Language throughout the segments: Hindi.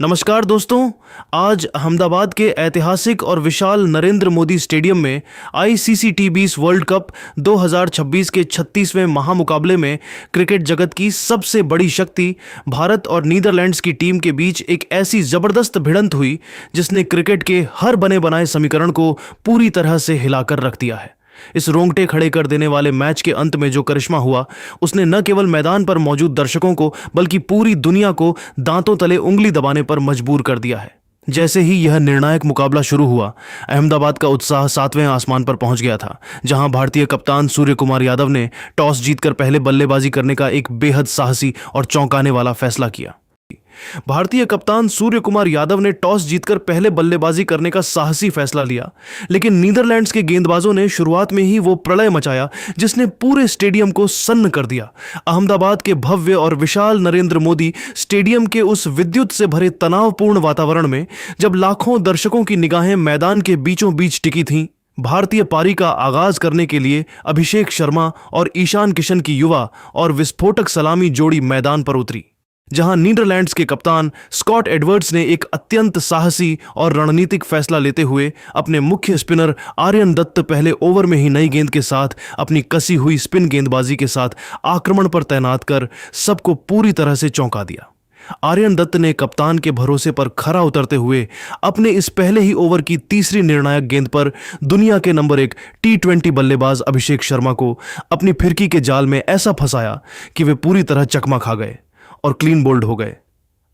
नमस्कार दोस्तों। आज अहमदाबाद के ऐतिहासिक और विशाल नरेंद्र मोदी स्टेडियम में आईसीसी टी20 वर्ल्ड कप 2026 के 36वें महामुकाबले में क्रिकेट जगत की सबसे बड़ी शक्ति भारत और नीदरलैंड्स की टीम के बीच एक ऐसी जबरदस्त भिड़ंत हुई जिसने क्रिकेट के हर बने बनाए समीकरण को पूरी तरह से हिलाकर रख दिया है। इस रोंगटे खड़े कर देने वाले मैच के अंत में जो करिश्मा हुआ उसने न केवल मैदान पर मौजूद दर्शकों को बल्कि पूरी दुनिया को दांतों तले उंगली दबाने पर मजबूर कर दिया है। जैसे ही यह निर्णायक मुकाबला शुरू हुआ, अहमदाबाद का उत्साह 7वें आसमान पर पहुंच गया था, जहां भारतीय कप्तान सूर्य कुमार यादव ने टॉस जीतकर पहले बल्लेबाजी करने का एक बेहद साहसी और चौंकाने वाला फैसला किया। भारतीय कप्तान सूर्य कुमार यादव ने टॉस जीतकर पहले बल्लेबाजी करने का साहसी फैसला लिया, लेकिन नीदरलैंड्स के गेंदबाजों ने शुरुआत में ही वो प्रलय मचाया जिसने पूरे स्टेडियम को सन्न कर दिया। अहमदाबाद के भव्य और विशाल नरेंद्र मोदी स्टेडियम के उस विद्युत से भरे तनावपूर्ण वातावरण में जब लाखों दर्शकों की निगाहें मैदान के बीचों बीच टिकी थीं, भारतीय पारी का आगाज करने के लिए अभिषेक शर्मा और ईशान किशन की युवा और विस्फोटक सलामी जोड़ी मैदान पर उतरी। जहां नीदरलैंड्स के कप्तान स्कॉट एडवर्ड्स ने एक अत्यंत साहसी और रणनीतिक फैसला लेते हुए अपने मुख्य स्पिनर आर्यन दत्त पहले ओवर में ही नई गेंद के साथ अपनी कसी हुई स्पिन गेंदबाजी के साथ आक्रमण पर तैनात कर सबको पूरी तरह से चौंका दिया। आर्यन दत्त ने कप्तान के भरोसे पर खरा उतरते हुए अपने इस पहले ही ओवर की तीसरी निर्णायक गेंद पर दुनिया के नंबर 1 टी20 बल्लेबाज अभिषेक शर्मा को अपनी फिरकी के जाल में ऐसा फंसाया कि वे पूरी तरह चकमा खा गए और क्लीन बोल्ड हो गए।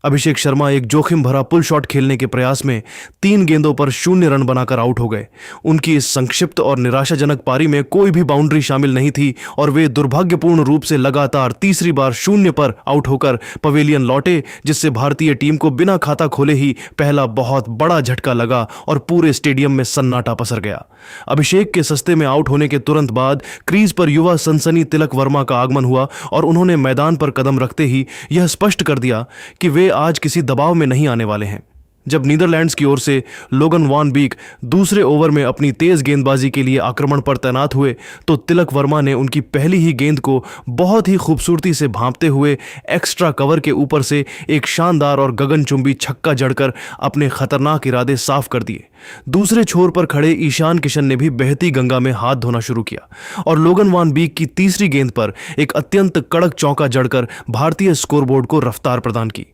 अभिषेक शर्मा एक जोखिम भरा पुल शॉट खेलने के प्रयास में 3 गेंदों पर 0 रन बनाकर आउट हो गए। उनकी इस संक्षिप्त और निराशाजनक पारी में कोई भी बाउंड्री शामिल नहीं थी और वे दुर्भाग्यपूर्ण रूप से लगातार तीसरी बार 0 पर आउट होकर पवेलियन लौटे, जिससे भारतीय टीम को बिना खाता खोले ही पहला बहुत बड़ा झटका लगा और पूरे स्टेडियम में सन्नाटा पसर गया। अभिषेक के सस्ते में आउट होने के तुरंत बाद क्रीज पर युवा सनसनी तिलक वर्मा का आगमन हुआ और उन्होंने मैदान पर कदम रखते ही यह स्पष्ट कर दिया कि वे आज किसी दबाव में नहीं आने वाले हैं। जब नीदरलैंड्स की ओर से लोगन वान बीक दूसरे ओवर में अपनी तेज गेंदबाजी के लिए आक्रमण पर तैनात हुए तो तिलक वर्मा ने उनकी पहली ही गेंद को बहुत ही खूबसूरती से भांपते हुए एक्स्ट्रा कवर के ऊपर से एक शानदार और गगनचुंबी छक्का जड़कर अपने खतरनाक इरादे साफ कर दिए। दूसरे छोर पर खड़े ईशान किशन ने भी बहती गंगा में हाथ धोना शुरू किया और लोगन वान बीक की तीसरी गेंद पर एक अत्यंत कड़क चौका जड़कर भारतीय स्कोरबोर्ड को रफ्तार प्रदान की।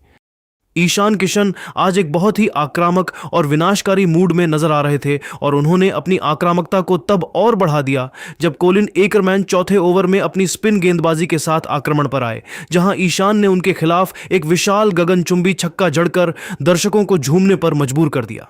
ईशान किशन आज एक बहुत ही आक्रामक और विनाशकारी मूड में नजर आ रहे थे और उन्होंने अपनी आक्रामकता को तब और बढ़ा दिया जब कोलिन एकरमैन चौथे ओवर में अपनी स्पिन गेंदबाजी के साथ आक्रमण पर आए, जहां ईशान ने उनके खिलाफ एक विशाल गगनचुंबी छक्का जड़कर दर्शकों को झूमने पर मजबूर कर दिया।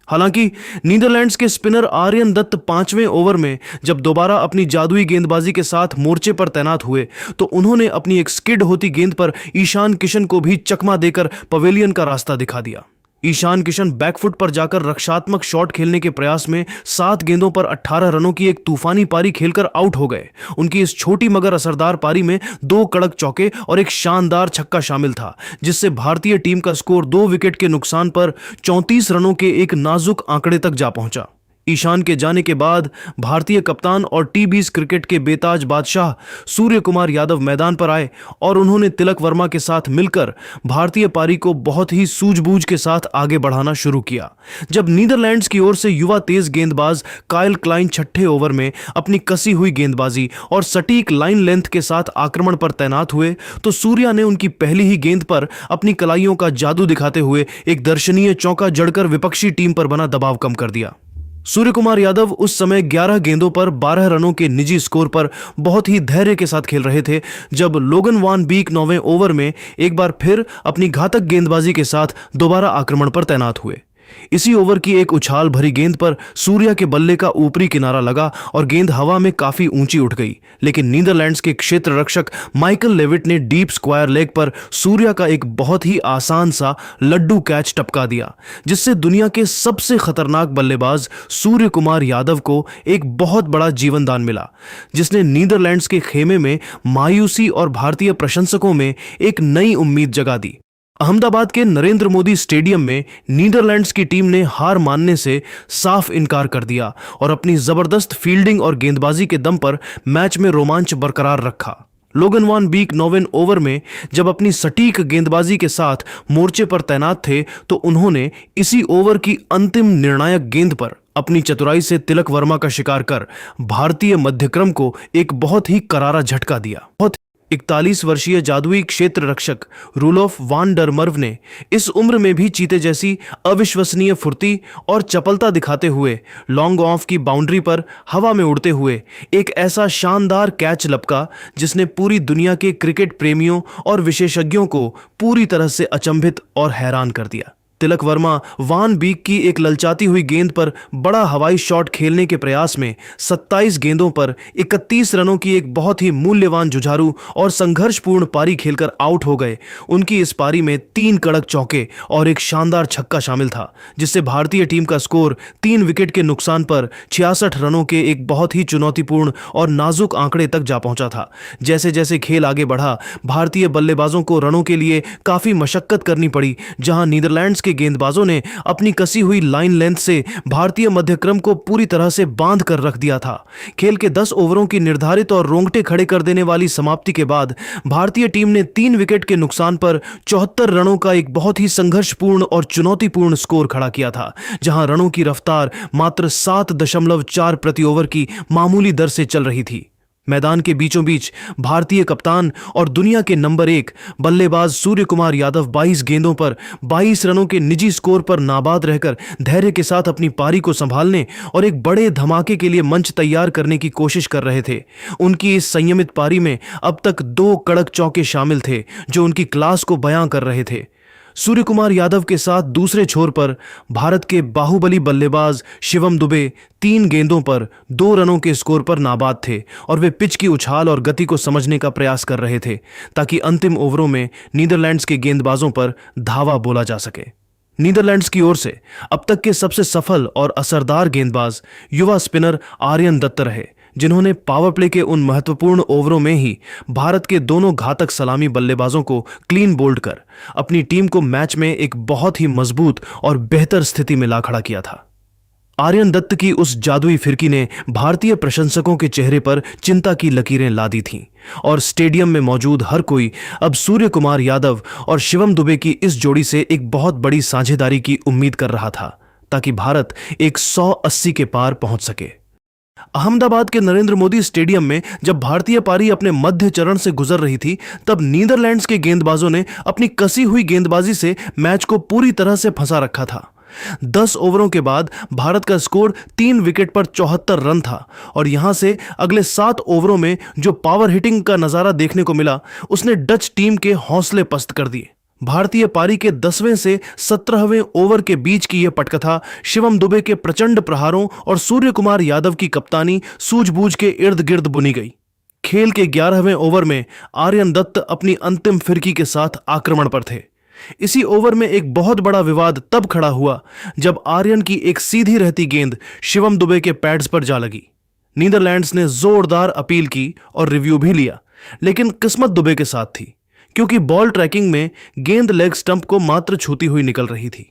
हालांकि नीदरलैंड्स के स्पिनर आर्यन दत्त 5वें ओवर में जब दोबारा अपनी जादुई गेंदबाजी के साथ मोर्चे पर तैनात हुए तो उन्होंने अपनी एक स्किड होती गेंद पर ईशान किशन को भी चकमा देकर पवेलियन का रास्ता दिखा दिया। ईशान किशन बैकफुट पर जाकर रक्षात्मक शॉट खेलने के प्रयास में 7 गेंदों पर 18 रनों की एक तूफानी पारी खेलकर आउट हो गए। उनकी इस छोटी मगर असरदार पारी में 2 कड़क चौके और एक शानदार छक्का शामिल था, जिससे भारतीय टीम का स्कोर 2 विकेट के नुकसान पर 34 रनों के एक नाजुक आंकड़े तक जा पहुंचा। ईशान के जाने के बाद भारतीय कप्तान और टी20 क्रिकेट के बेताज बादशाह सूर्य कुमार यादव मैदान पर आए और उन्होंने तिलक वर्मा के साथ मिलकर भारतीय पारी को बहुत ही सूझबूझ के साथ आगे बढ़ाना शुरू किया। जब नीदरलैंड्स की ओर से युवा तेज गेंदबाज काइल क्लाइन छठे ओवर में अपनी कसी हुई गेंदबाजी और सटीक लाइन लेंथ के साथ आक्रमण पर तैनात हुए तो सूर्या ने उनकी पहली ही गेंद पर अपनी कलाइयों का जादू दिखाते हुए एक दर्शनीय चौका जड़कर विपक्षी टीम पर बना दबाव कम कर दिया। सूर्य कुमार यादव उस समय 11 गेंदों पर 12 रनों के निजी स्कोर पर बहुत ही धैर्य के साथ खेल रहे थे जब लोगन वान बीक 9वें ओवर में एक बार फिर अपनी घातक गेंदबाजी के साथ दोबारा आक्रमण पर तैनात हुए। इसी ओवर की एक उछाल भरी गेंद पर सूर्या के बल्ले का ऊपरी किनारा लगा और गेंद हवा में काफी ऊंची उठ गई, लेकिन नीदरलैंड्स के क्षेत्र रक्षक माइकल लेविट ने डीप स्क्वायर लेग पर सूर्या का एक बहुत ही आसान सा लड्डू कैच टपका दिया, जिससे दुनिया के सबसे खतरनाक बल्लेबाज सूर्य कुमार यादव को एक बहुत बड़ा जीवन दान मिला, जिसने नीदरलैंड्स के खेमे में मायूसी और भारतीय प्रशंसकों में एक नई उम्मीद जगा दी। अहमदाबाद के नरेंद्र मोदी स्टेडियम में नीदरलैंड्स की टीम ने हार मानने से साफ इनकार कर दिया और अपनी जबरदस्त फील्डिंग और गेंदबाजी के दम पर मैच में रोमांच बरकरार रखा। लोगन वान बीक 9वें ओवर में जब अपनी सटीक गेंदबाजी के साथ मोर्चे पर तैनात थे तो उन्होंने इसी ओवर की अंतिम निर्णायक गेंद पर अपनी चतुराई से तिलक वर्मा का शिकार कर भारतीय मध्यक्रम को एक बहुत ही करारा झटका दिया। 41 वर्षीय जादुई क्षेत्र रक्षक रूलोफ वान डर मर्व ने इस उम्र में भी चीते जैसी अविश्वसनीय फुर्ती और चपलता दिखाते हुए लॉन्ग ऑफ की बाउंड्री पर हवा में उड़ते हुए एक ऐसा शानदार कैच लपका जिसने पूरी दुनिया के क्रिकेट प्रेमियों और विशेषज्ञों को पूरी तरह से अचंभित और हैरान कर दिया। तिलक वर्मा वान बीक की एक ललचाती हुई गेंद पर बड़ा हवाई शॉट खेलने के प्रयास में 27 गेंदों पर 31 रनों की एक बहुत ही मूल्यवान जुझारू और संघर्षपूर्ण पारी खेलकर आउट हो गए। उनकी इस पारी में 3 कड़क चौके और एक शानदार छक्का शामिल था, जिससे भारतीय टीम का स्कोर 3 विकेट के नुकसान पर 66 रनों के एक बहुत ही चुनौतीपूर्ण और नाजुक आंकड़े तक जा पहुंचा था। जैसे जैसे खेल आगे बढ़ा, भारतीय बल्लेबाजों को रनों के लिए काफी मशक्कत करनी पड़ी, जहां नीदरलैंड्स के गेंदबाजों ने अपनी कसी हुई लाइन लेंथ से भारतीय मध्यक्रम को पूरी तरह से बांध कर रख दिया था। खेल के 10 ओवरों की निर्धारित और रोंगटे खड़े कर देने वाली समाप्ति के बाद भारतीय टीम ने 3 विकेट के नुकसान पर 74 रनों का एक बहुत ही संघर्षपूर्ण और चुनौतीपूर्ण स्कोर खड़ा किया था, जहां रनों की रफ्तार मात्र 7.4 प्रति ओवर की मामूली दर से चल रही थी। मैदान के बीचों बीच भारतीय कप्तान और दुनिया के नंबर 1 बल्लेबाज सूर्य कुमार यादव 22 गेंदों पर 22 रनों के निजी स्कोर पर नाबाद रहकर धैर्य के साथ अपनी पारी को संभालने और एक बड़े धमाके के लिए मंच तैयार करने की कोशिश कर रहे थे। उनकी इस संयमित पारी में अब तक 2 कड़क चौके शामिल थे जो उनकी क्लास को बयां कर रहे थे। सूर्य कुमार यादव के साथ दूसरे छोर पर भारत के बाहुबली बल्लेबाज शिवम दुबे 3 गेंदों पर 2 रनों के स्कोर पर नाबाद थे और वे पिच की उछाल और गति को समझने का प्रयास कर रहे थे ताकि अंतिम ओवरों में नीदरलैंड्स के गेंदबाजों पर धावा बोला जा सके। नीदरलैंड्स की ओर से अब तक के सबसे सफल और असरदार गेंदबाज युवा स्पिनर आर्यन दत्त रहे, जिन्होंने पावर प्ले के उन महत्वपूर्ण ओवरों में ही भारत के दोनों घातक सलामी बल्लेबाजों को क्लीन बोल्ड कर अपनी टीम को मैच में एक बहुत ही मजबूत और बेहतर स्थिति में ला खड़ा किया था। आर्यन दत्त की उस जादुई फिरकी ने भारतीय प्रशंसकों के चेहरे पर चिंता की लकीरें ला दी थीं और स्टेडियम में मौजूद हर कोई अब सूर्य कुमार यादव और शिवम दुबे की इस जोड़ी से एक बहुत बड़ी साझेदारी की उम्मीद कर रहा था ताकि भारत एक 180 के पार पहुंच सके। अहमदाबाद के नरेंद्र मोदी स्टेडियम में जब भारतीय पारी अपने मध्य चरण से गुजर रही थी, तब नीदरलैंड्स के गेंदबाजों ने अपनी कसी हुई गेंदबाजी से मैच को पूरी तरह से फंसा रखा था। 10 ओवरों के बाद भारत का स्कोर 3 विकेट पर 74 रन था और यहां से अगले 7 ओवरों में जो पावर हिटिंग का नजारा देखने को मिला, उसने डच टीम के हौसले पस्त कर दिए। भारतीय पारी के 10वें से 17वें ओवर के बीच की यह पटकथा शिवम दुबे के प्रचंड प्रहारों और सूर्य कुमार यादव की कप्तानी सूझबूझ के इर्द गिर्द बुनी गई। खेल के 11वें ओवर में आर्यन दत्त अपनी अंतिम फिरकी के साथ आक्रमण पर थे। इसी ओवर में एक बहुत बड़ा विवाद तब खड़ा हुआ जब आर्यन की एक सीधी रहती गेंद शिवम दुबे के पैड्स पर जा लगी। नीदरलैंड्स ने जोरदार अपील की और रिव्यू भी लिया, लेकिन किस्मत दुबे के साथ थी क्योंकि बॉल ट्रैकिंग में गेंद लेग स्टंप को मात्र छूती हुई निकल रही थी।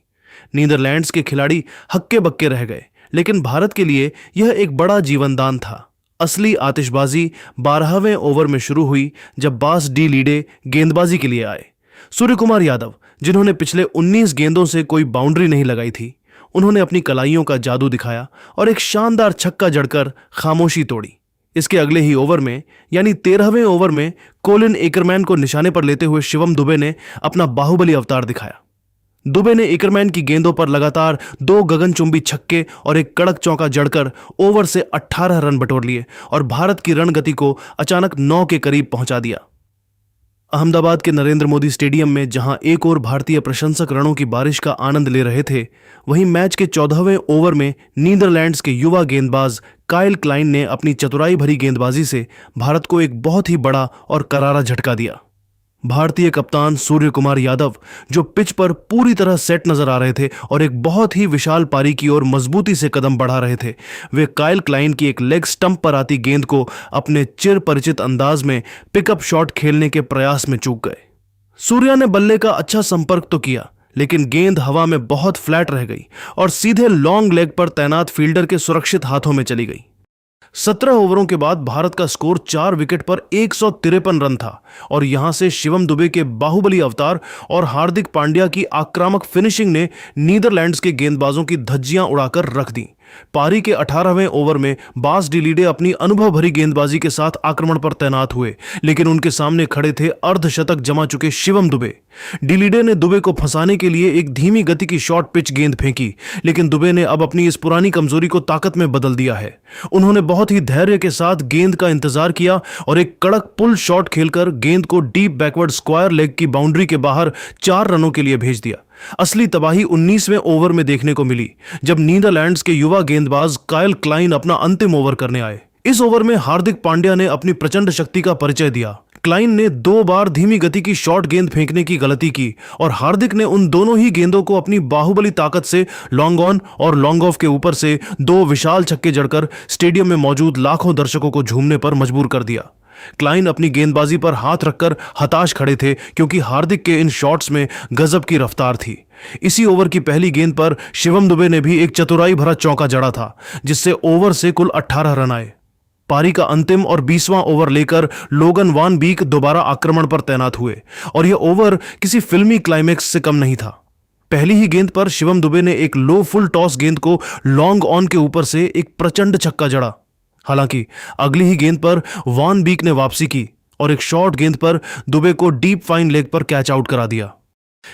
नीदरलैंड्स के खिलाड़ी हक्के बक्के रह गए, लेकिन भारत के लिए यह एक बड़ा जीवनदान था। असली आतिशबाजी 12वें ओवर में शुरू हुई जब बास डी लीडे गेंदबाजी के लिए आए। सूर्य कुमार यादव, जिन्होंने पिछले 19 गेंदों से कोई बाउंड्री नहीं लगाई थी, उन्होंने अपनी कलाइयों का जादू दिखाया और एक शानदार छक्का जड़कर खामोशी तोड़ी। इसके अगले ही ओवर में यानी 13वें ओवर में कोलिन एकरमैन को निशाने पर लेते हुए शिवम दुबे ने अपना बाहुबली अवतार दिखाया। दुबे ने एकरमैन की गेंदों पर लगातार 2 गगनचुंबी छक्के और एक कड़क चौका जड़कर ओवर से 18 रन बटोर लिए और भारत की रणगति को अचानक 9 के करीब पहुंचा दिया। अहमदाबाद के नरेंद्र मोदी स्टेडियम में जहां एक और भारतीय प्रशंसक रनों की बारिश का आनंद ले रहे थे, वहीं मैच के 14वें ओवर में नीदरलैंड्स के युवा गेंदबाज काइल क्लाइन ने अपनी चतुराई भरी गेंदबाजी से भारत को एक बहुत ही बड़ा और करारा झटका दिया। भारतीय कप्तान सूर्य कुमार यादव, जो पिच पर पूरी तरह सेट नजर आ रहे थे और एक बहुत ही विशाल पारी की ओर मजबूती से कदम बढ़ा रहे थे, वे काइल क्लाइन की एक लेग स्टंप पर आती गेंद को अपने चिर परिचित अंदाज में पिकअप शॉट खेलने के प्रयास में चूक गए। सूर्या ने बल्ले का अच्छा संपर्क तो किया, लेकिन गेंद हवा में बहुत फ्लैट रह गई और सीधे लॉन्ग लेग पर तैनात फील्डर के सुरक्षित हाथों में चली गई। 17 ओवरों के बाद भारत का स्कोर 4 विकेट पर 153 रन था और यहां से शिवम दुबे के बाहुबली अवतार और हार्दिक पांड्या की आक्रामक फिनिशिंग ने नीदरलैंड्स के गेंदबाजों की धज्जियां उड़ाकर रख दी। पारी के 18वें ओवर में बास डिलीडे अपनी अनुभव भरी गेंदबाजी के साथ आक्रमण पर तैनात हुए, लेकिन उनके सामने खड़े थे अर्धशतक जमा चुके शिवम दुबे। डिलीडे ने दुबे को फंसाने के लिए एक धीमी गति की शॉर्ट पिच गेंद फेंकी, लेकिन दुबे ने अब अपनी इस पुरानी कमजोरी को ताकत में बदल दिया है। उन्होंने बहुत ही धैर्य के साथ गेंद का इंतजार किया और एक कड़क पुल शॉट खेलकर गेंद को डीप बैकवर्ड स्क्वायर लेग की बाउंड्री के बाहर 4 रनों के लिए भेज दिया। असली तबाही 19वें ओवर में देखने को मिली, जब नीदरलैंड्स के युवा गेंदबाज कायल क्लाइन अपना अंतिम ओवर करने आए। इस ओवर में हार्दिक पांड्या ने अपनी प्रचंड शक्ति का परिचय दिया। क्लाइन ने 2 बार धीमी गति की शॉर्ट गेंद फेंकने की गलती की और हार्दिक ने उन दोनों ही गेंदों को अपनी बाहुबली ताकत से लॉन्ग ऑन और लॉन्ग ऑफ के ऊपर से 2 विशाल छक्के जड़कर स्टेडियम में मौजूद लाखों दर्शकों को झूमने पर मजबूर कर दिया। क्लाइन अपनी गेंदबाजी पर हाथ रखकर हताश खड़े थे, क्योंकि हार्दिक के इन शॉट्स में गजब की रफ्तार थी। इसी ओवर की पहली गेंद पर शिवम दुबे ने भी एक चतुराई भरा चौका जड़ा था, जिससे ओवर से कुल 18 रन आए। पारी का अंतिम और 20वां ओवर लेकर लोगन वान बीक दोबारा आक्रमण पर तैनात हुए और यह ओवर किसी फिल्मी क्लाइमैक्स से कम नहीं था। पहली ही गेंद पर शिवम दुबे ने एक लो फुल टॉस गेंद को लॉन्ग ऑन के ऊपर से एक प्रचंड छक्का जड़ा। हालांकि अगली ही गेंद पर वान बीक ने वापसी की और एक शॉर्ट गेंद पर दुबे को डीप फाइन लेग पर कैच आउट करा दिया।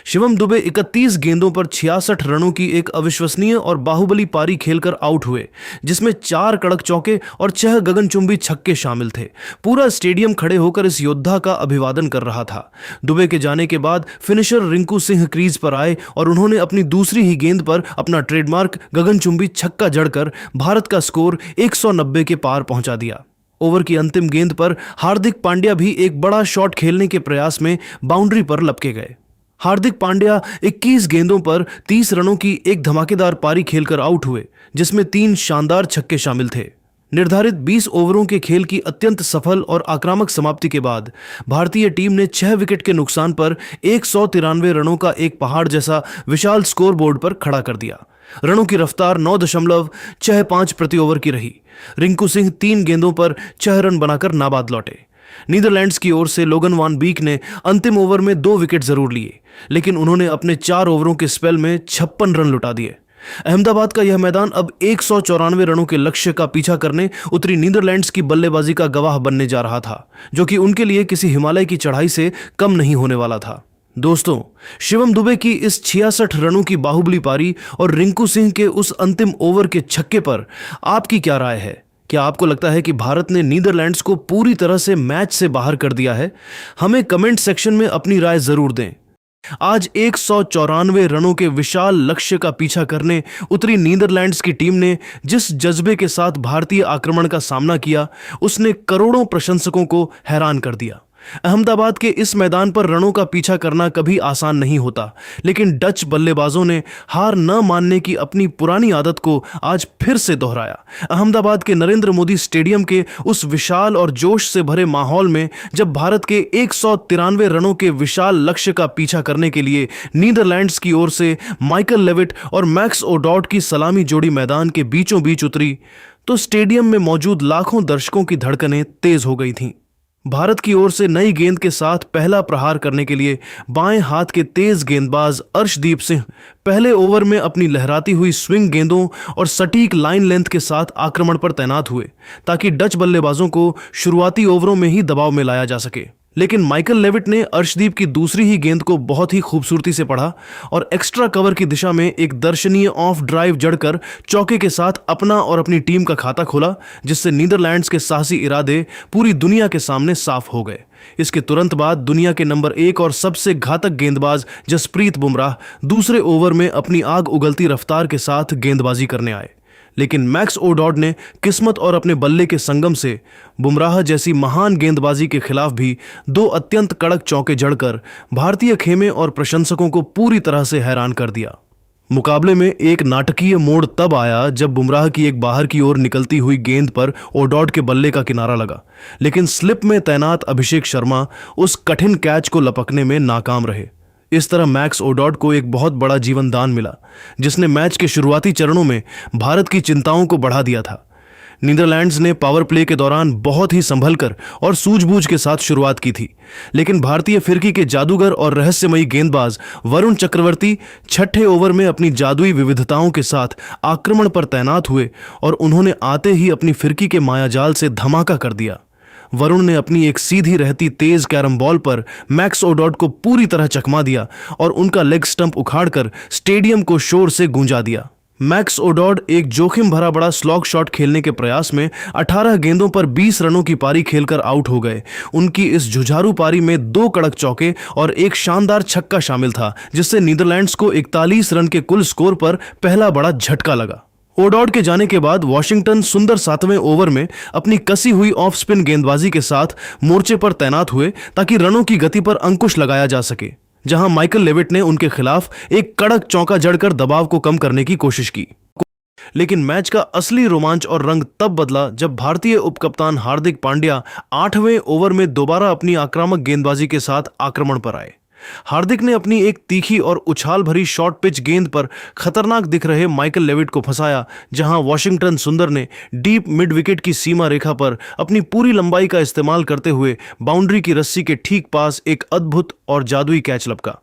शिवम दुबे 31 गेंदों पर 66 रनों की एक अविश्वसनीय और बाहुबली पारी खेलकर आउट हुए, जिसमें 4 कड़क चौके और 6 गगनचुंबी छक्के शामिल थे। पूरा स्टेडियम खड़े होकर इस योद्धा का अभिवादन कर रहा था। दुबे के जाने के बाद फिनिशर रिंकू सिंह क्रीज पर आए और उन्होंने अपनी दूसरी ही गेंद पर अपना ट्रेडमार्क गगनचुंबी छक्का जड़कर भारत का स्कोर 190 के पार पहुंचा दिया। ओवर की अंतिम गेंद पर हार्दिक पांड्या भी एक बड़ा शॉट खेलने के प्रयास में बाउंड्री पर लपके गए। हार्दिक पांड्या 21 गेंदों पर 30 रनों की एक धमाकेदार पारी खेलकर आउट हुए, जिसमें 3 शानदार छक्के शामिल थे। निर्धारित 20 ओवरों के खेल की अत्यंत सफल और आक्रामक समाप्ति के बाद भारतीय टीम ने 6 विकेट के नुकसान पर 193 रनों का एक पहाड़ जैसा विशाल स्कोरबोर्ड पर खड़ा कर दिया। रनों की रफ्तार 9.65 प्रति ओवर की रही। रिंकू सिंह 3 गेंदों पर 6 रन बनाकर नाबाद लौटे। नीदरलैंड्स की ओर से लोगन वान बीक ने अंतिम ओवर में 2 विकेट जरूर लिए, लेकिन उन्होंने अपने 4 ओवरों के स्पेल में 56 रन लुटा दिए। अहमदाबाद का यह मैदान अब 194 रनों के लक्ष्य का पीछा करने उतरी नीदरलैंड्स की बल्लेबाजी का गवाह बनने जा रहा था, जो कि उनके लिए किसी हिमालय की चढ़ाई से कम नहीं होने वाला था। दोस्तों, शिवम दुबे की इस 66 रनों की बाहुबली पारी और रिंकू सिंह के उस अंतिम ओवर के छक्के पर आपकी क्या राय है? क्या आपको लगता है कि भारत ने नीदरलैंड्स को पूरी तरह से मैच से बाहर कर दिया है? हमें कमेंट सेक्शन में अपनी राय जरूर दें। आज 194 रनों के विशाल लक्ष्य का पीछा करने उतरी नीदरलैंड्स की टीम ने जिस जज्बे के साथ भारतीय आक्रमण का सामना किया, उसने करोड़ों प्रशंसकों को हैरान कर दिया। अहमदाबाद के इस मैदान पर रनों का पीछा करना कभी आसान नहीं होता, लेकिन डच बल्लेबाजों ने हार न मानने की अपनी पुरानी आदत को आज फिर से दोहराया। अहमदाबाद के नरेंद्र मोदी स्टेडियम के उस विशाल और जोश से भरे माहौल में जब भारत के 193 रनों के विशाल लक्ष्य का पीछा करने के लिए नीदरलैंड्स की ओर से माइकल लेविट और मैक्स ओडॉड की सलामी जोड़ी मैदान के बीचों बीच उतरी, तो स्टेडियम में मौजूद लाखों दर्शकों की धड़कनें तेज हो गई थीं। भारत की ओर से नई गेंद के साथ पहला प्रहार करने के लिए बाएं हाथ के तेज गेंदबाज अर्शदीप सिंह पहले ओवर में अपनी लहराती हुई स्विंग गेंदों और सटीक लाइन लेंथ के साथ आक्रमण पर तैनात हुए, ताकि डच बल्लेबाजों को शुरुआती ओवरों में ही दबाव में लाया जा सके। लेकिन माइकल लेविट ने अर्शदीप की दूसरी ही गेंद को बहुत ही खूबसूरती से पढ़ा और एक्स्ट्रा कवर की दिशा में एक दर्शनीय ऑफ ड्राइव जड़कर चौके के साथ अपना और अपनी टीम का खाता खोला, जिससे नीदरलैंड्स के साहसी इरादे पूरी दुनिया के सामने साफ हो गए। इसके तुरंत बाद दुनिया के नंबर 1 और सबसे घातक गेंदबाज जसप्रीत बुमराह दूसरे ओवर में अपनी आग उगलती रफ्तार के साथ गेंदबाजी करने आए, लेकिन मैक्स ओडॉड ने किस्मत और अपने बल्ले के संगम से बुमराह जैसी महान गेंदबाजी के खिलाफ भी 2 अत्यंत कड़क चौके जड़कर भारतीय खेमे और प्रशंसकों को पूरी तरह से हैरान कर दिया। मुकाबले में एक नाटकीय मोड़ तब आया जब बुमराह की एक बाहर की ओर निकलती हुई गेंद पर ओडॉड के बल्ले का किनारा लगा, लेकिन स्लिप में तैनात अभिषेक शर्मा उस कठिन कैच को लपकने में नाकाम रहे। इस तरह मैक्स ओडॉड को एक बहुत बड़ा जीवन दान मिला, जिसने मैच के शुरुआती चरणों में भारत की चिंताओं को बढ़ा दिया था। नीदरलैंड्स ने पावर प्ले के दौरान बहुत ही संभलकर और सूझबूझ के साथ शुरुआत की थी, लेकिन भारतीय फिरकी के जादूगर और रहस्यमयी गेंदबाज वरुण चक्रवर्ती छठे ओवर में अपनी जादुई विविधताओं के साथ आक्रमण पर तैनात हुए और उन्होंने आते ही अपनी फिरकी के मायाजाल से धमाका कर दिया। वरुण ने अपनी एक सीधी रहती तेज कैरम बॉल पर मैक्स ओडॉड को पूरी तरह चकमा दिया और उनका लेग स्टंप उखाड़कर स्टेडियम को शोर से गूंजा दिया। मैक्स ओडॉड एक जोखिम भरा बड़ा स्लॉग शॉट खेलने के प्रयास में 18 गेंदों पर 20 रनों की पारी खेलकर आउट हो गए। उनकी इस जुझारू पारी में 2 कड़क चौके और एक शानदार छक्का शामिल था, जिससे नीदरलैंड्स को 41 रन के कुल स्कोर पर पहला बड़ा झटका लगा। ओडॉड के जाने के बाद वॉशिंगटन सुंदर 7वें ओवर में अपनी कसी हुई ऑफ स्पिन गेंदबाजी के साथ मोर्चे पर तैनात हुए ताकि रनों की गति पर अंकुश लगाया जा सके, जहां माइकल लेविट ने उनके खिलाफ एक कड़क चौका जड़कर दबाव को कम करने की कोशिश की। लेकिन मैच का असली रोमांच और रंग तब बदला जब भारतीय उपकप्तान हार्दिक पांड्या 8वें ओवर में दोबारा अपनी आक्रामक गेंदबाजी के साथ आक्रमण पर आए। हार्दिक ने अपनी एक तीखी और उछाल भरी शॉर्ट पिच गेंद पर खतरनाक दिख रहे माइकल लेविट को फंसाया, जहां वॉशिंगटन सुंदर ने डीप मिड विकेट की सीमा रेखा पर अपनी पूरी लंबाई का इस्तेमाल करते हुए बाउंड्री की रस्सी के ठीक पास एक अद्भुत और जादुई कैच लपका।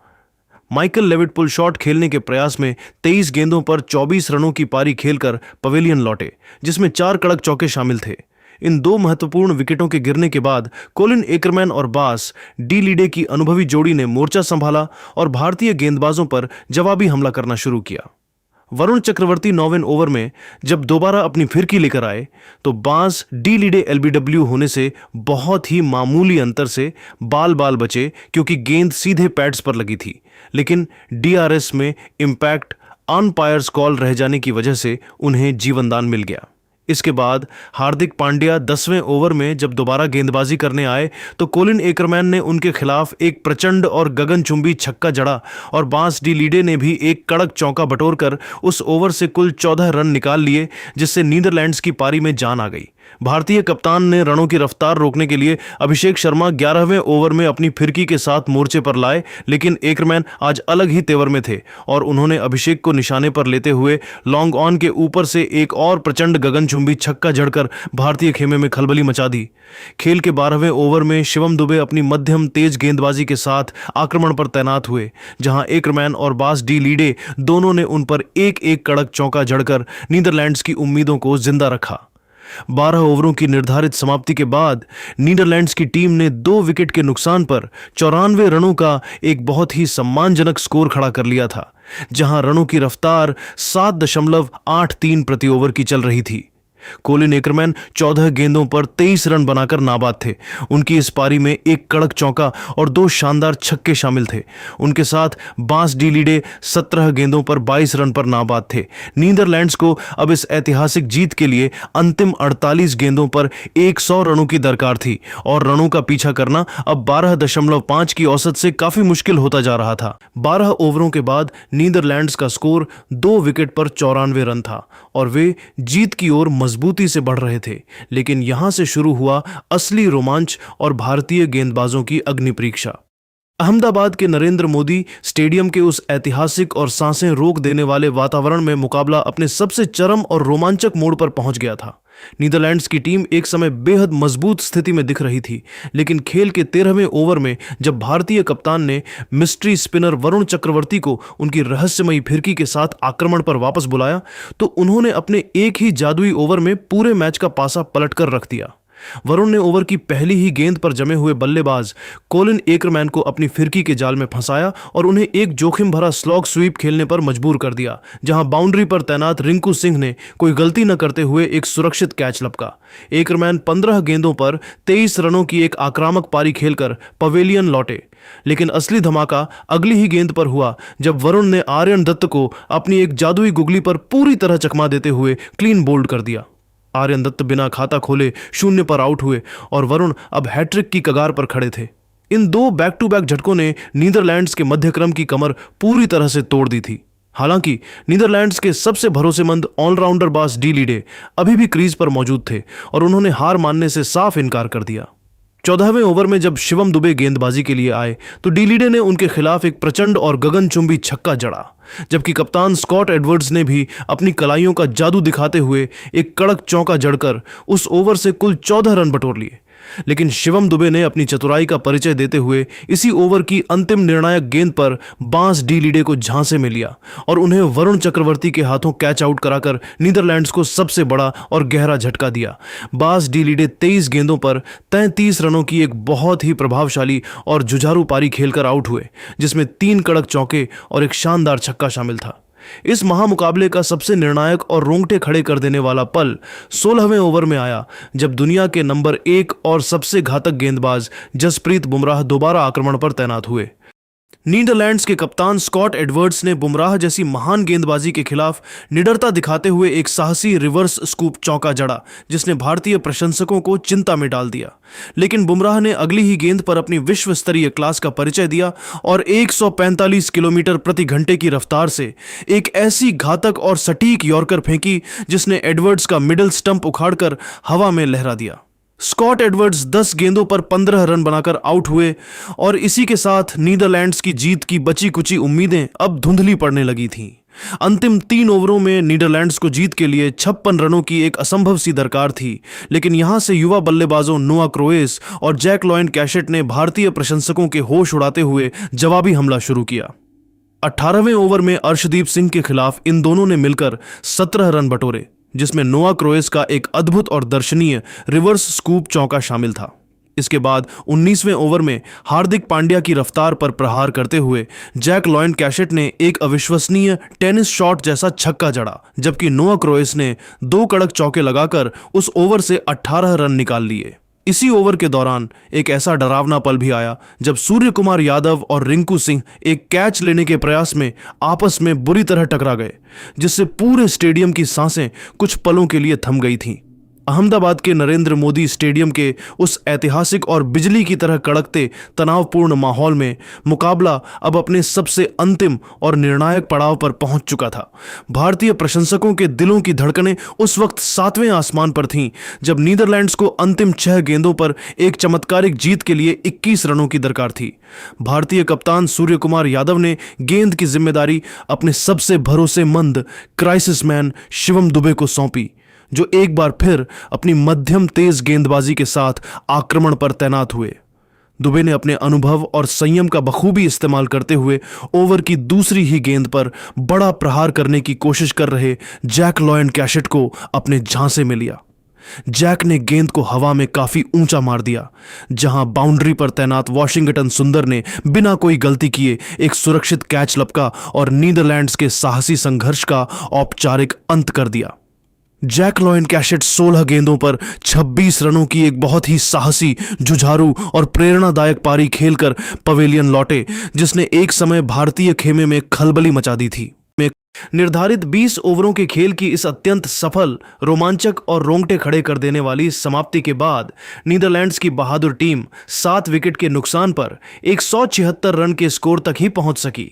माइकल लेविट पुल शॉट खेलने के प्रयास में 23 गेंदों पर 24 रनों की पारी खेलकर पवेलियन लौटे, जिसमें 4 कड़क चौके शामिल थे। इन 2 महत्वपूर्ण विकेटों के गिरने के बाद कोलिन एकरमैन और बास डी लीडे की अनुभवी जोड़ी ने मोर्चा संभाला और भारतीय गेंदबाजों पर जवाबी हमला करना शुरू किया। वरुण चक्रवर्ती 9वें ओवर में जब दोबारा अपनी फिरकी लेकर आए तो बास डी लीडे एलबीडब्ल्यू होने से बहुत ही मामूली अंतर से बाल बचे, क्योंकि गेंद सीधे पैड्स पर लगी थी, लेकिन डीआरएस में इंपैक्ट अंपायर्स कॉल रह जाने की वजह से उन्हें जीवनदान मिल गया। इसके बाद हार्दिक पांड्या 10वें ओवर में जब दोबारा गेंदबाजी करने आए तो कोलिन एकरमैन ने उनके खिलाफ एक प्रचंड और गगनचुंबी छक्का जड़ा और बास डी लीडे ने भी एक कड़क चौका बटोरकर उस ओवर से कुल 14 रन निकाल लिए, जिससे नीदरलैंड्स की पारी में जान आ गई। भारतीय कप्तान ने रनों की रफ्तार रोकने के लिए अभिषेक शर्मा 11वें ओवर में अपनी फिरकी के साथ मोर्चे पर लाए, लेकिन एकरमैन आज अलग ही तेवर में थे और उन्होंने अभिषेक को निशाने पर लेते हुए लॉन्ग ऑन के ऊपर से एक और प्रचंड गगनचुंबी छक्का जड़कर भारतीय खेमे में खलबली मचा दी। खेल के 12वें ओवर में शिवम दुबे अपनी मध्यम तेज गेंदबाजी के साथ आक्रमण पर तैनात हुए, जहां एकरमैन और बास डी लीडे दोनों ने उन पर एक एक कड़क चौका जड़कर नीदरलैंड्स की उम्मीदों को जिंदा रखा। 12 ओवरों की निर्धारित समाप्ति के बाद नीदरलैंड्स की टीम ने 2 विकेट के नुकसान पर 94 रनों का एक बहुत ही सम्मानजनक स्कोर खड़ा कर लिया था, जहां रनों की रफ्तार 7.83 प्रति ओवर की चल रही थी। कोलिन एकरमैन 14 गेंदों पर 23 रन बनाकर नाबाद थे। उनकी इस पारी में एक कड़क चौका और 2 शानदार छक्के शामिल थे। उनके साथ बास डी लीडे 17 गेंदों पर 22 रन पर नाबाद थे। नीदरलैंड्स को अब इस ऐतिहासिक जीत के लिए अंतिम 48 गेंदों पर 100 रनों की दरकार थी और रनों का पीछा करना अब 12.5 की औसत से काफी मुश्किल होता जा रहा था। 12 ओवरों के बाद नीदरलैंड्स का स्कोर 2 विकेट पर 94 रन था और वे जीत की ओर मजबूती से बढ़ रहे थे। लेकिन यहां से शुरू हुआ असली रोमांच और भारतीय गेंदबाजों की अग्नि परीक्षा। अहमदाबाद के नरेंद्र मोदी स्टेडियम के उस ऐतिहासिक और सांसें रोक देने वाले वातावरण में मुकाबला अपने सबसे चरम और रोमांचक मोड़ पर पहुंच गया था। नीदरलैंड्स की टीम एक समय बेहद मजबूत स्थिति में दिख रही थी, लेकिन खेल के 13वें ओवर में जब भारतीय कप्तान ने मिस्ट्री स्पिनर वरुण चक्रवर्ती को उनकी रहस्यमयी फिरकी के साथ आक्रमण पर वापस बुलाया तो उन्होंने अपने एक ही जादुई ओवर में पूरे मैच का पासा पलटकर रख दिया। वरुण ने ओवर की पहली ही गेंद पर जमे हुए बल्लेबाज कोलिन एकरमैन को अपनी फिरकी के जाल में फंसाया और उन्हें एक जोखिम भरा स्लॉग स्वीप खेलने पर मजबूर कर दिया, जहां बाउंड्री पर तैनात रिंकू सिंह ने कोई गलती न करते हुए एक सुरक्षित कैच लपका। एकरमैन 15 गेंदों पर 23 रनों की एक आक्रामक पारी खेलकर पवेलियन लौटे, लेकिन असली धमाका अगली ही गेंद पर हुआ जब वरुण ने आर्यन दत्त को अपनी एक जादुई गुगली पर पूरी तरह चकमा देते हुए क्लीन बोल्ड कर दिया। आर्यन दत्त बिना खाता खोले 0 पर आउट हुए और वरुण अब हैट्रिक की कगार पर खड़े थे। इन 2 बैक टू बैक झटकों ने नीदरलैंड्स के मध्यक्रम की कमर पूरी तरह से तोड़ दी थी। हालांकि नीदरलैंड्स के सबसे भरोसेमंद ऑलराउंडर बास डी लीडे अभी भी क्रीज पर मौजूद थे और उन्होंने हार मानने से साफ इनकार कर दिया। 14वें ओवर में जब शिवम दुबे गेंदबाजी के लिए आए तो डी-लिडे ने उनके खिलाफ एक प्रचंड और गगनचुंबी छक्का जड़ा, जबकि कप्तान स्कॉट एडवर्ड्स ने भी अपनी कलाइयों का जादू दिखाते हुए एक कड़क चौका जड़कर उस ओवर से कुल 14 रन बटोर लिए। लेकिन शिवम दुबे ने अपनी चतुराई का परिचय देते हुए इसी ओवर की अंतिम निर्णायक गेंद पर बांस डी-लिडे को झांसे में लिया और उन्हें वरुण चक्रवर्ती के हाथों कैच आउट कराकर नीदरलैंड्स को सबसे बड़ा और गहरा झटका दिया। बांस डी-लिडे 23 गेंदों पर 33 रनों की एक बहुत ही प्रभावशाली और जुझारू पारी खेलकर आउट हुए, जिसमें 3 कड़क चौके और एक शानदार छक्का शामिल था। इस महामुकाबले का सबसे निर्णायक और रोंगटे खड़े कर देने वाला पल 16वें ओवर में आया, जब दुनिया के नंबर 1 और सबसे घातक गेंदबाज जसप्रीत बुमराह दोबारा आक्रमण पर तैनात हुए। नीदरलैंड्स के कप्तान स्कॉट एडवर्ड्स ने बुमराह जैसी महान गेंदबाजी के खिलाफ निडरता दिखाते हुए एक साहसी रिवर्स स्कूप चौका जड़ा, जिसने भारतीय प्रशंसकों को चिंता में डाल दिया। लेकिन बुमराह ने अगली ही गेंद पर अपनी विश्व स्तरीय क्लास का परिचय दिया और 145 किलोमीटर प्रति घंटे की रफ्तार से एक ऐसी घातक और सटीक यॉर्कर फेंकी जिसने एडवर्ड्स का मिडिल स्टंप उखाड़कर हवा में लहरा दिया। स्कॉट एडवर्ड्स 10 गेंदों पर 15 रन बनाकर आउट हुए और इसी के साथ नीदरलैंड्स की जीत की बची कुची उम्मीदें अब धुंधली पड़ने लगी थीं। अंतिम 3 ओवरों में नीदरलैंड्स को जीत के लिए 56 रनों की एक असंभव सी दरकार थी, लेकिन यहां से युवा बल्लेबाजों नोआ क्रोएस और जैक लॉयन कैशेट ने भारतीय प्रशंसकों के होश उड़ाते हुए जवाबी हमला शुरू किया। 18वें ओवर में अर्शदीप सिंह के खिलाफ इन दोनों ने मिलकर 17 रन बटोरे, जिसमें नोआ क्रोएस का एक अद्भुत और दर्शनीय रिवर्स स्कूप चौका शामिल था। इसके बाद 19वें ओवर में हार्दिक पांड्या की रफ्तार पर प्रहार करते हुए जैक लॉयन कैशेट ने एक अविश्वसनीय टेनिस शॉट जैसा छक्का जड़ा, जबकि नोआ क्रोएस ने 2 कड़क चौके लगाकर उस ओवर से 18 रन निकाल लिए। इसी ओवर के दौरान एक ऐसा डरावना पल भी आया जब सूर्य कुमार यादव और रिंकू सिंह एक कैच लेने के प्रयास में आपस में बुरी तरह टकरा गए, जिससे पूरे स्टेडियम की सांसें कुछ पलों के लिए थम गई थीं। अहमदाबाद के नरेंद्र मोदी स्टेडियम के उस ऐतिहासिक और बिजली की तरह कड़कते तनावपूर्ण माहौल में मुकाबला अब अपने सबसे अंतिम और निर्णायक पड़ाव पर पहुंच चुका था। भारतीय प्रशंसकों के दिलों की धड़कनें उस वक्त 7वें आसमान पर थीं जब नीदरलैंड्स को अंतिम 6 गेंदों पर एक चमत्कारिक जीत के लिए 21 रनों की दरकार थी। भारतीय कप्तान सूर्य कुमार यादव ने गेंद की जिम्मेदारी अपने सबसे भरोसेमंद क्राइसिस मैन शिवम दुबे को सौंपी, जो एक बार फिर अपनी मध्यम तेज गेंदबाजी के साथ आक्रमण पर तैनात हुए। दुबे ने अपने अनुभव और संयम का बखूबी इस्तेमाल करते हुए ओवर की दूसरी ही गेंद पर बड़ा प्रहार करने की कोशिश कर रहे जैक लॉयन कैशेट को अपने झांसे में लिया। जैक ने गेंद को हवा में काफी ऊंचा मार दिया, जहां बाउंड्री पर तैनात वॉशिंगटन सुंदर ने बिना कोई गलती किए एक सुरक्षित कैच लपका और नीदरलैंड्स के साहसी संघर्ष का औपचारिक अंत कर दिया। जैक लॉयन कैशेट 16 गेंदों पर 26 रनों की एक बहुत ही साहसी, जुझारू और प्रेरणादायक पारी खेलकर पवेलियन लौटे, जिसने एक समय भारतीय खेमे में खलबली मचा दी थी। निर्धारित 20 ओवरों के खेल की इस अत्यंत सफल, रोमांचक और रोंगटे खड़े कर देने वाली समाप्ति के बाद नीदरलैंड्स की बहादुर टीम 7 विकेट के नुकसान पर 176 रन के स्कोर तक ही पहुंच सकी।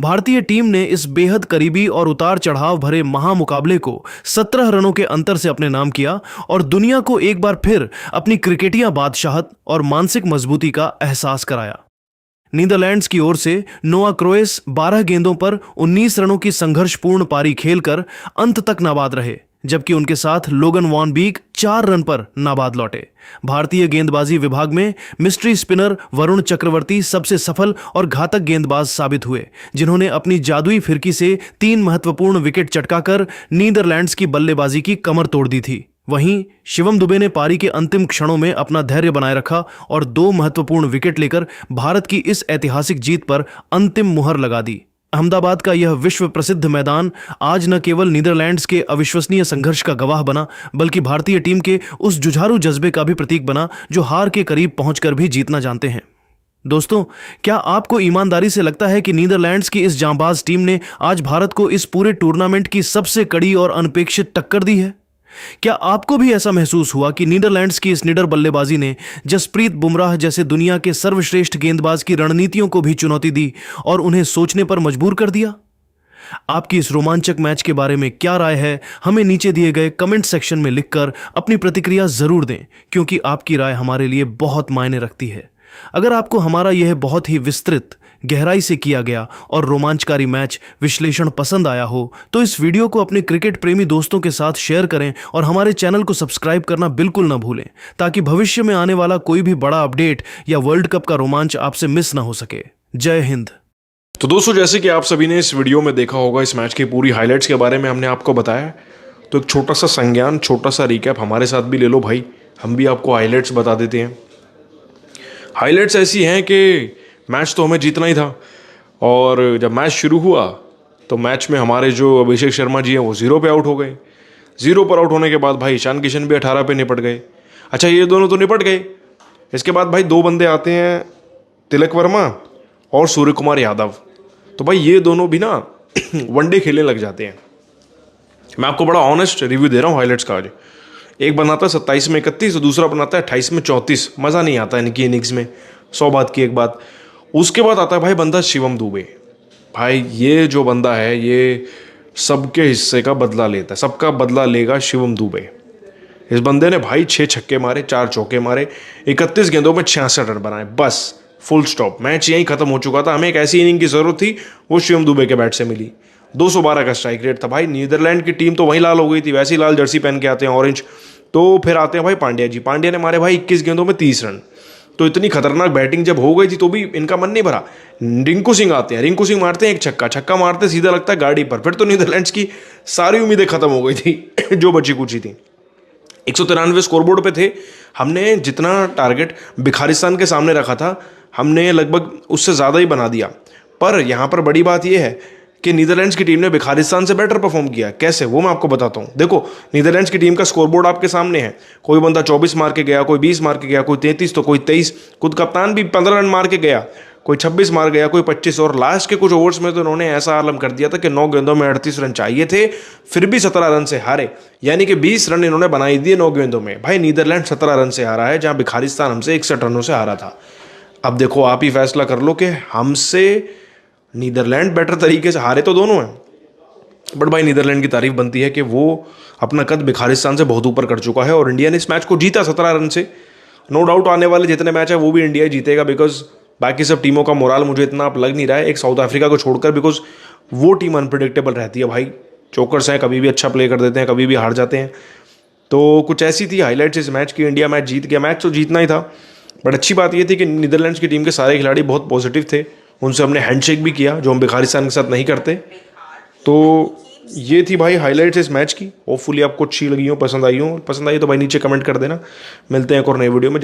भारतीय टीम ने इस बेहद करीबी और उतार चढ़ाव भरे महामुकाबले को 17 रनों के अंतर से अपने नाम किया और दुनिया को एक बार फिर अपनी क्रिकेटिया बादशाहत और मानसिक मजबूती का एहसास कराया। नीदरलैंड्स की ओर से नोआ क्रोएस 12 गेंदों पर 19 रनों की संघर्षपूर्ण पारी खेलकर अंत तक नाबाद रहे, जबकि उनके साथ लोगन वॉन बीक 4 रन पर नाबाद लौटे। भारतीय गेंदबाजी विभाग में मिस्ट्री स्पिनर वरुण चक्रवर्ती सबसे सफल और घातक गेंदबाज साबित हुए, जिन्होंने अपनी जादुई फिरकी से 3 महत्वपूर्ण विकेट चटकाकर नीदरलैंड्स की बल्लेबाजी की कमर तोड़ दी थी। वहीं शिवम दुबे ने पारी के अंतिम क्षणों में अपना धैर्य बनाए रखा और 2 महत्वपूर्ण विकेट लेकर भारत की इस ऐतिहासिक जीत पर अंतिम मुहर लगा दी। अहमदाबाद का यह विश्व प्रसिद्ध मैदान आज न केवल नीदरलैंड्स के अविश्वसनीय संघर्ष का गवाह बना, बल्कि भारतीय टीम के उस जुझारू जज्बे का भी प्रतीक बना जो हार के करीब पहुंचकर भी जीतना जानते हैं। दोस्तों, क्या आपको ईमानदारी से लगता है कि नीदरलैंड्स की इस जांबाज टीम ने आज भारत को इस पूरे टूर्नामेंट की सबसे कड़ी और अनपेक्षित टक्कर दी है? क्या आपको भी ऐसा महसूस हुआ कि नीदरलैंड्स की इस निडर बल्लेबाजी ने जसप्रीत बुमराह जैसे दुनिया के सर्वश्रेष्ठ गेंदबाज की रणनीतियों को भी चुनौती दी और उन्हें सोचने पर मजबूर कर दिया? आपकी इस रोमांचक मैच के बारे में क्या राय है, हमें नीचे दिए गए कमेंट सेक्शन में लिखकर अपनी प्रतिक्रिया जरूर दें, क्योंकि आपकी राय हमारे लिए बहुत मायने रखती है। अगर आपको हमारा यह बहुत ही विस्तृत, गहराई से किया गया और रोमांचकारी मैच विश्लेषण पसंद आया हो तो इस वीडियो को अपने क्रिकेट प्रेमी दोस्तों के साथ शेयर करें और हमारे चैनल को सब्सक्राइब करना बिल्कुल ना भूलें, ताकि भविष्य में आने वाला कोई भी बड़ा अपडेट या वर्ल्ड कप का रोमांच आपसे मिस ना हो सके। जय हिंद। तो दोस्तों, जैसे कि आप सभी ने इस वीडियो में देखा होगा, इस मैच की पूरी हाइलाइट्स के बारे में हमने आपको बताया। तो एक छोटा सा संज्ञान, छोटा सा रिकैप हमारे साथ भी ले लो भाई, हम भी आपको हाइलाइट्स बता देते हैं। हाइलाइट्स ऐसी हैं कि मैच तो हमें जीतना ही था, और जब मैच शुरू हुआ तो मैच में हमारे जो अभिषेक शर्मा जी हैं वो 0 पे आउट हो गए। 0 पर आउट होने के बाद भाई ईशान किशन भी 18 पे निपट गए। अच्छा, ये दोनों तो निपट गए। इसके बाद भाई 2 बंदे आते हैं, तिलक वर्मा और सूर्य कुमार यादव। तो भाई ये दोनों भी ना वनडे खेलने लग जाते हैं। मैं आपको बड़ा ऑनेस्ट रिव्यू दे रहा हूँ हाइलाइट्स का आज। एक बनाता है 27 में 31 और दूसरा बनाता है 28 में 34। मज़ा नहीं आता इनकी इनिंग्स में, 100 बात की एक बात। उसके बाद आता है भाई बंदा शिवम दुबे। भाई ये जो बंदा है ये सबके हिस्से का बदला लेता है, सबका बदला लेगा शिवम दुबे। इस बंदे ने भाई 6 छक्के मारे, 4 चौके मारे, 31 गेंदों में 66 रन बनाए, बस फुल स्टॉप। मैच यहीं खत्म हो चुका था। हमें एक ऐसी इनिंग की जरूरत थी, वो शिवम दुबे के बैट से मिली। 212 का स्ट्राइक रेट था भाई। नीदरलैंड की टीम तो वहीं लाल हो गई थी, वैसी लाल जर्सी पहन के आते हैं, ऑरेंज। तो फिर आते हैं भाई पांड्या जी। पांड्या ने मारे भाई 21 गेंदों में 30 रन। तो इतनी खतरनाक बैटिंग जब हो गई थी तो भी इनका मन नहीं भरा। रिंकू सिंह आते हैं, रिंकू सिंह मारते हैं एक छक्का, छक्का मारते सीधा लगता है गाड़ी पर। फिर तो नीदरलैंड्स की सारी उम्मीदें खत्म हो गई थी जो बची कुची थी। 193 स्कोरबोर्ड पे थे। हमने जितना टारगेट भिखारिस्तान के सामने रखा था, हमने लगभग उससे ज़्यादा ही बना दिया। पर यहाँ पर बड़ी बात यह है कि नीदरलैंड्स की टीम ने भिखारिस्तान से बेटर परफॉर्म किया। कैसे, वो मैं आपको बताता हूँ। देखो, नीदरलैंड्स की टीम का स्कोरबोर्ड आपके सामने है। कोई बंदा 24 मार के गया, कोई 20 मार के गया, कोई 33 तो कोई 23। खुद कप्तान भी 15 रन मार के गया, कोई 26 मार गया, कोई 25। और लास्ट के कुछ ओवर्स में तो उन्होंने ऐसा आलम कर दिया था कि 9 गेंदों में 38 रन चाहिए थे, फिर भी 17 रन से हारे। यानी कि 20 रन इन्होंने बनाई दिए 9 गेंदों में। भाई नीदरलैंड 17 रन से हारा है, जहां भिखारिस्तान हमसे 61 रनों से हारा था। अब देखो, आप ही फैसला कर लो कि हमसे नीदरलैंड बेटर तरीके से हारे तो दोनों हैं, बट भाई नीदरलैंड की तारीफ बनती है कि वो अपना कद भिखारिस्तान से बहुत ऊपर कर चुका है। और इंडिया ने इस मैच को जीता 17 रन से। नो डाउट आने वाले जितने मैच है वो भी इंडिया जीतेगा, बिकॉज बाकी सब टीमों का मोराल मुझे इतना अब लग नहीं रहा है, एक साउथ अफ्रीका को छोड़कर, बिकॉज वो टीम अनप्रिडिक्टेबल रहती है भाई। चोकर्स हैं, कभी भी अच्छा प्ले कर देते हैं, कभी भी हार जाते हैं। तो कुछ ऐसी थी हाईलाइट्स इस मैच की। इंडिया मैच जीत गया। मैच तो जीतना ही था, बट अच्छी बात यह थी कि नीदरलैंड्स की टीम के सारे खिलाड़ी बहुत पॉजिटिव थे। उनसे हमने हैंडशेक भी किया, जो हम भिखारिस्तान के साथ नहीं करते। तो ये थी भाई हाइलाइट्स इस मैच की। होपफुली आपको अच्छी लगी हो, पसंद आई हो। पसंद आई तो भाई नीचे कमेंट कर देना। मिलते हैं एक और नई वीडियो में।